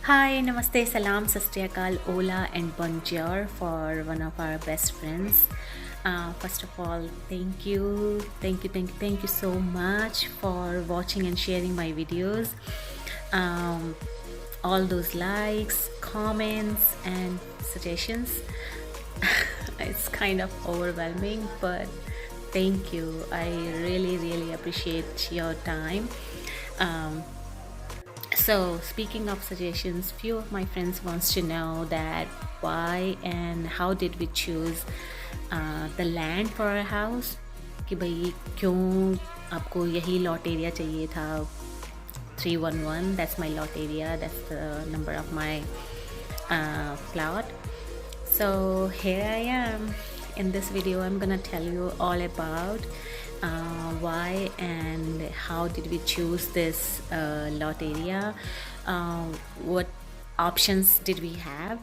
Hi, Namaste, Salam, Sastriyakal, Ola, and Bonjour for one of our best friends. First of all, thank you so much for watching and sharing my videos. Um, all those likes, comments, and suggestions. It's kind of overwhelming, but thank you. I really appreciate your time. Um, so speaking of suggestions, few of my friends wants to know that why and how did we choose the land for our house, कि भाई क्यों आपको यही lot area चाहिए था. 311, that's my lot area, that's the number of my plot. So here I am. In this video I'm gonna tell you all about why and how did we choose this lot area, what options did we have.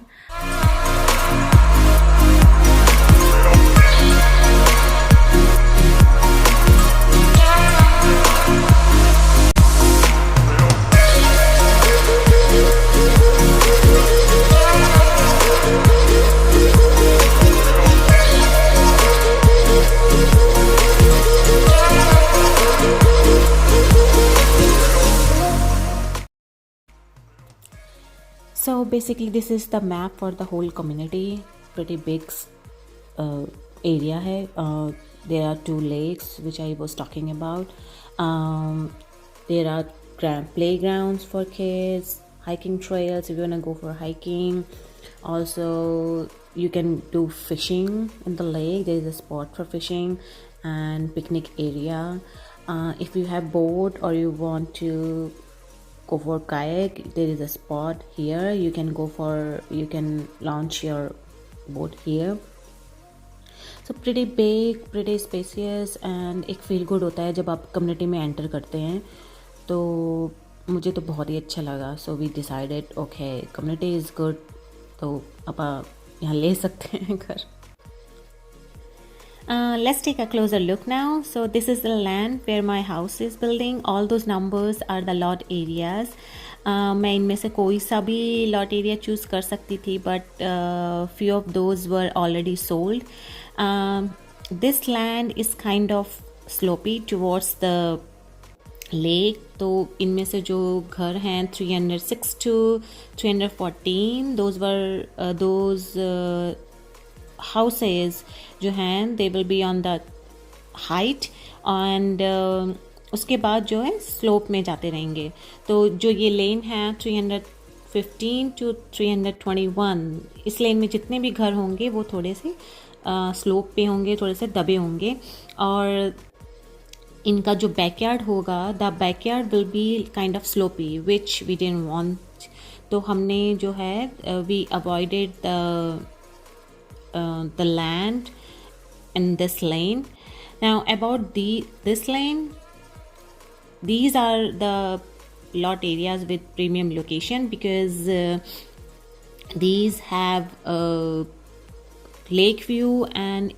So basically this is the map for the whole community. Pretty big area hai. There are 2 lakes which I was talking about. There are playgrounds for kids, hiking trails if you want to go for hiking. Also you can do fishing in the lake. There is a spot for fishing and picnic area. If you have boat or you want to go for kayak, there is a spot here. You can launch your boat here. So pretty big, pretty spacious, and एक feel good होता है जब आप community में enter करते हैं. तो मुझे तो बहुत ही अच्छा लगा. So we decided okay, community is good, तो आप यहाँ ले सकते हैं घर. Let's take a closer look now. So this is the land where my house is building. All those numbers are the lot areas. मैं इनमें से कोई सा भी lot area choose कर सकती थी, but few of those were already sold. This land is kind of slopey towards the lake. तो इनमें से जो घर हैं 306 to 314, those were those houses जो हैं they will be on the height and उसके बाद जो है स्लोप में जाते रहेंगे. तो जो ये लेन है 315 to 321, इस लेन में जितने भी घर होंगे वो थोड़े से स्लोप पे होंगे, थोड़े से दबे होंगे. और इनका जो बैकयार्ड होगा, the backyard will be kind of sloppy which we didn't want. तो हमने जो है we avoided the land in this lane. Now about this lane, these are the lot areas with premium location because these have a lake view and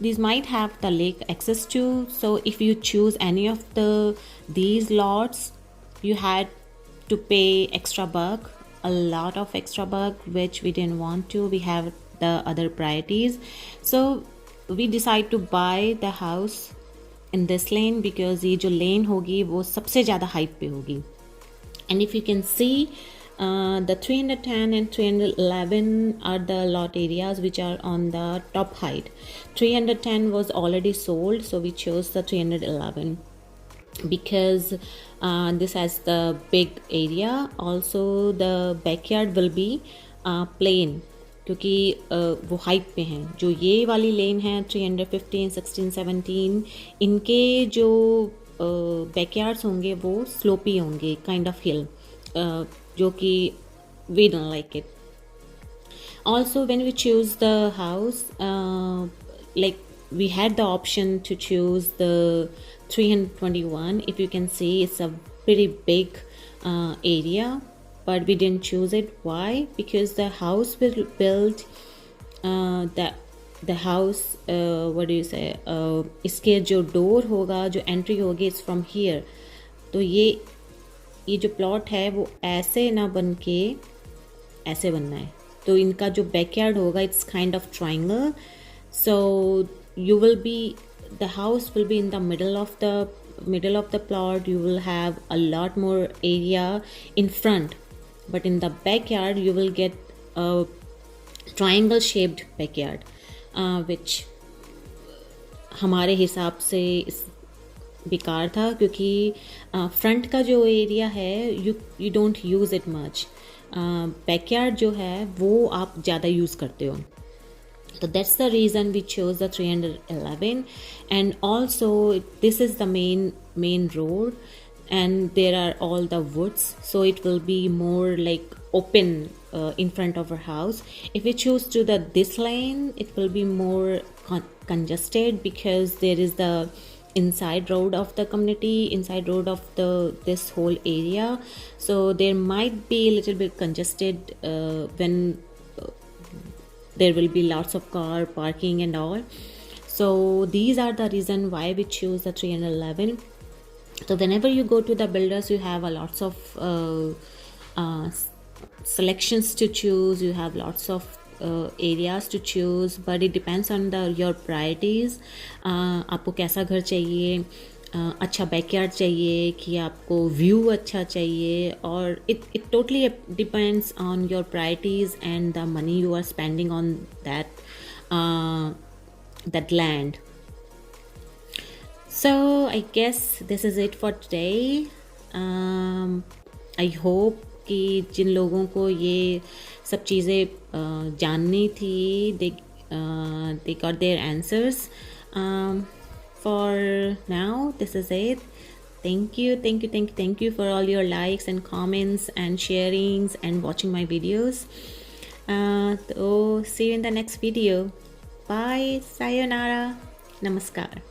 these might have the lake access too. So if you choose any of these lots, you had to pay extra buck, a lot of extra buck, which we didn't want to. We have the other priorities, so we decide to buy the house in this lane because ये जो lane होगी वो सबसे ज़्यादा height पे होगी. And if you can see, the 310 and 311 are the lot areas which are on the top height. 310 was already sold, so we chose the 311 because this has the big area. Also the backyard will be plain क्योंकि वो height पे हैं. जो ये वाली लेन है 315, 16, 17, इनके जो बैकयार्ड्स होंगे वो स्लोपी होंगे, काइंड ऑफ हिल, जो कि we don't like it. Also when we choose the house, like we had the option to choose the 321. If you can see, it's a pretty big area, but we didn't choose it. Why? Because the house will build the house, what do you say, इसके जो door होगा, जो entry होगी, it's from here. तो ये ये जो plot है वो ऐसे ना बन के ऐसे बनना है। तो इनका जो बैकयार्ड होगा it's kind of triangle, so you will be, the house will be in the middle of the plot. You will have a lot more area in front, but in the backyard you will get a triangle shaped backyard, which हमारे हिसाब से बेकार था, क्योंकि front का जो area है you don't use it much, backyard जो है वो आप ज़्यादा यूज़ करते हो. So that's the reason we chose the 311. And also this is the main road, and there are all the woods, so it will be more like open in front of our house. If we choose to this lane, it will be more congested, because there is the inside road of the community, inside road of this whole area, so there might be a little bit congested when there will be lots of car parking and all. So these are the reason why we choose the 311. So whenever you go to the builders, you have a lots of selections to choose, you have lots of areas to choose, but it depends on your priorities. आपको कैसा घर चाहिए, अच्छा backyard चाहिए कि आपको view अच्छा चाहिए, और it totally depends on your priorities and the money you are spending on that land. So I guess this is it for today. I hope कि जिन लोगों को ये सब चीज़ें जाननी थी, they got their answers. For now, this is it. Thank you for all your likes and comments and sharings and watching my videos. So see you in the next video. Bye. Sayonara. Namaskar.